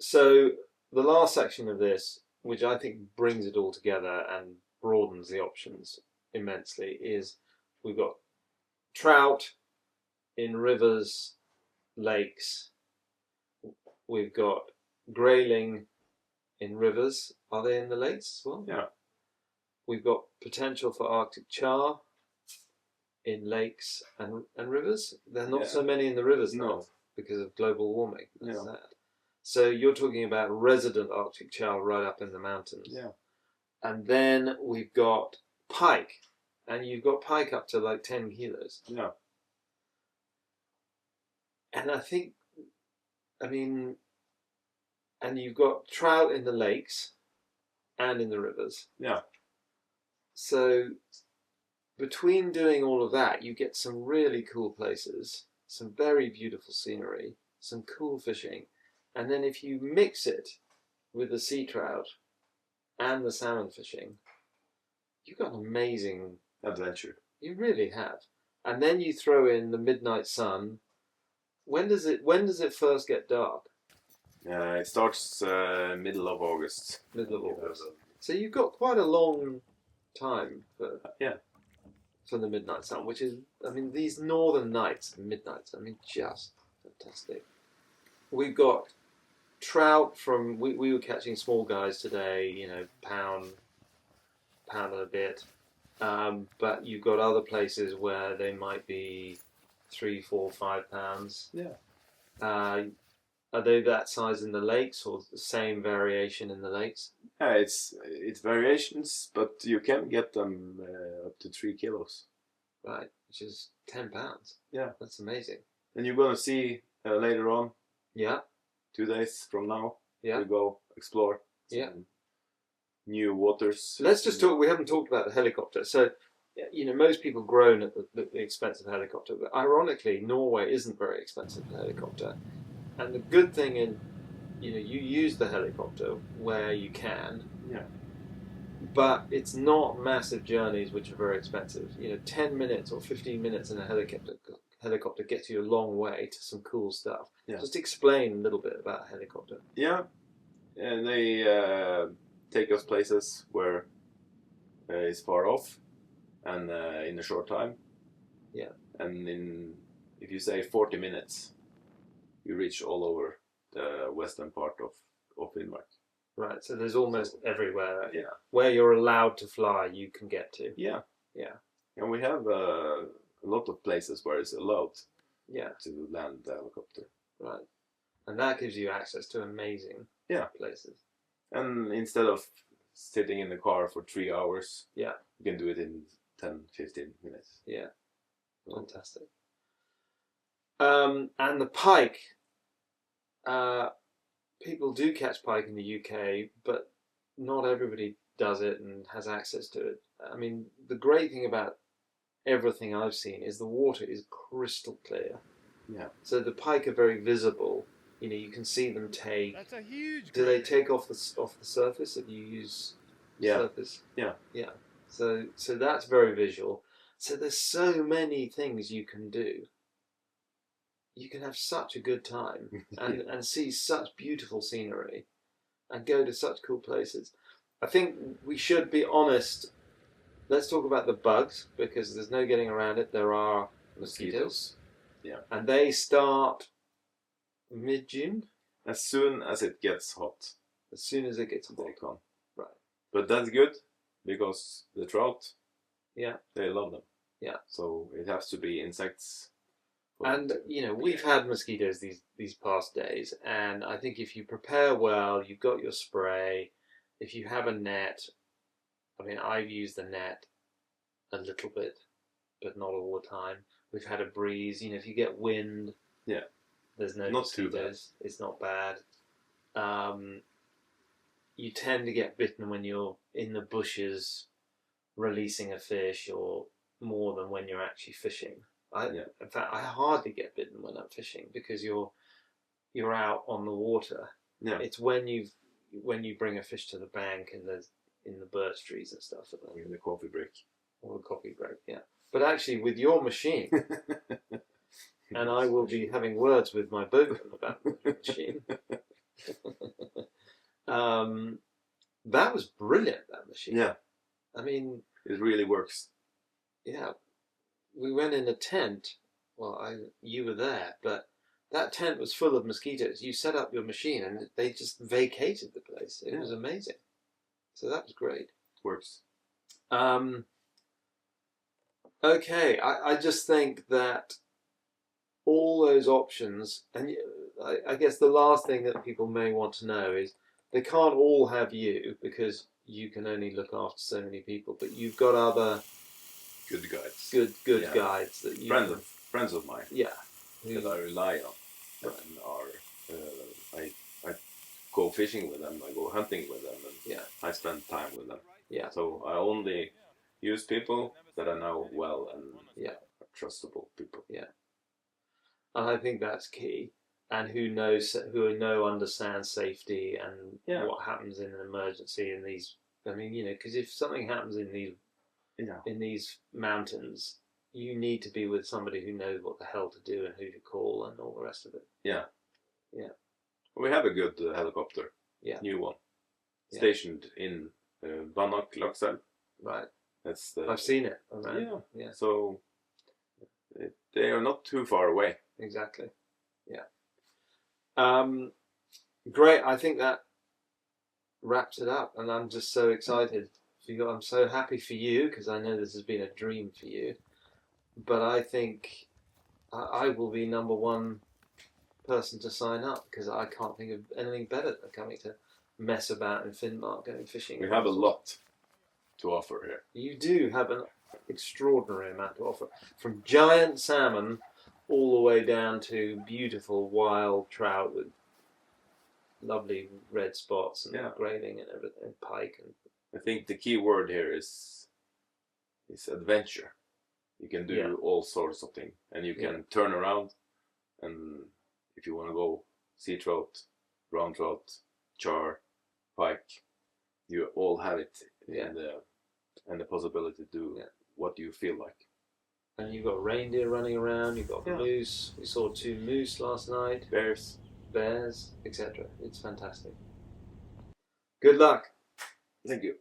So the last section of this, which I think brings it all together and broadens the options immensely, is we've got trout in rivers, lakes. We've got grayling in rivers. Are they in the lakes as well? Yeah. We've got potential for Arctic char in lakes and rivers. There are not so many in the rivers now because of global warming. That's sad. So you're talking about resident Arctic char right up in the mountains. Yeah. And then we've got pike. And you've got pike up to like 10 kilos. Yeah. And and you've got trout in the lakes and in the rivers. Yeah. So between doing all of that, you get some really cool places, some very beautiful scenery, some cool fishing. And then if you mix it with the sea trout and the salmon fishing, you've got an amazing adventure. You really have. And then you throw in the midnight sun. When does it first get dark? It starts middle of August. Middle of August. So you've got quite a long time for the midnight sun, which is, these northern nights and midnights, just fantastic. We've got trout from, we were catching small guys today, pound and a bit. But you've got other places where they might be 3, 4, 5 pounds. Yeah. Are they that size in the lakes, or the same variation in the lakes? It's variations, but you can get them up to 3 kilos. Right, which is 10 pounds. Yeah. That's amazing. And you're going to see later on. Yeah. 2 days from now. Yeah. We go explore. New waters. Let's just talk. We haven't talked about the helicopter. So, most people groan at the expense of helicopter, but ironically, Norway isn't very expensive for helicopter. And the good thing you use the helicopter where you can. Yeah. But it's not massive journeys which are very expensive. 10 minutes or 15 minutes in a helicopter gets you a long way to some cool stuff. Yeah. Just explain a little bit about a helicopter. Yeah. And they take us places where it's far off and in a short time. Yeah. And if you say 40 minutes, you reach all over the western part of Finmark. Right, so there's almost everywhere where you're allowed to fly, you can get to. Yeah. Yeah. And we have a lot of places where it's allowed to land the helicopter. Right. And that gives you access to amazing places. And instead of sitting in the car for 3 hours, you can do it in 10, 15 minutes. Yeah. Fantastic. And the pike, people do catch pike in the UK, but not everybody does it and has access to it. The great thing about everything I've seen is the water is crystal clear. Yeah. So the pike are very visible. You can see them take. That's a huge. Do they take off the surface if you use surface? Yeah. Yeah. So that's very visual. So there's so many things you can do. You can have such a good time and see such beautiful scenery and go to such cool places. I think we should be honest. Let's talk about the bugs, because there's no getting around it. There are mosquitoes. Yeah. And they start mid-June? As soon as it gets hot. As soon as it gets hot. They come. Right. But that's good, because the trout, they love them. Yeah. So it has to be insects. And, we've had mosquitoes these past days, and I think if you prepare well, you've got your spray, if you have a net, I've used the net a little bit, but not all the time. We've had a breeze, if you get wind, there's no mosquitoes, it's not bad. You tend to get bitten when you're in the bushes releasing a fish, or more than when you're actually fishing. In fact, I hardly get bitten when I'm fishing, because you're out on the water. Yeah. It's when you bring a fish to the bank and there's in the birch trees and stuff. Or in the coffee break. Or the coffee break, yeah. But actually, with your machine, and I will be having words with my boatman about the machine. That was brilliant, that machine. Yeah. I mean, it really works. Yeah. We went in a tent. Well, you were there, but that tent was full of mosquitoes. You set up your machine and they just vacated the place. It was amazing. So that was great. Works. Okay, I just think that all those options, and I guess the last thing that people may want to know is they can't all have you because you can only look after so many people, but you've got other good guides. Good guides that you friends of mine. Yeah. That I rely on. Right. And I go fishing with them, I go hunting with them, and I spend time with them. Yeah. So I only use people that I know well and are trustable people. Yeah. And I think that's key. And who understands safety and what happens in an emergency in these. I mean, because if something happens in these mountains, you need to be with somebody who knows what the hell to do and who to call and all the rest of it. Yeah. Yeah. We have a good helicopter. Yeah. New one. Stationed in Finmark, Laksel. Right. I've seen it around. Yeah. So they are not too far away. Exactly. Yeah. Great. I think that wraps it up, and I'm just so excited for you. I'm so happy for you because I know this has been a dream for you. But I think I will be number one person to sign up because I can't think of anything better than coming to mess about in Finnmark going fishing. We have a lot to offer here. You do have an extraordinary amount to offer, from giant salmon all the way down to beautiful wild trout with lovely red spots and grayling and everything, pike. And I think the key word here is adventure. You can do all sorts of things, and you can turn around, and if you want to go sea trout, brown trout, char, pike, you all have it and the possibility to do what you feel like. And you've got reindeer running around, you've got moose. We saw 2 moose last night. Bears, etc. It's fantastic. Good luck. Thank you.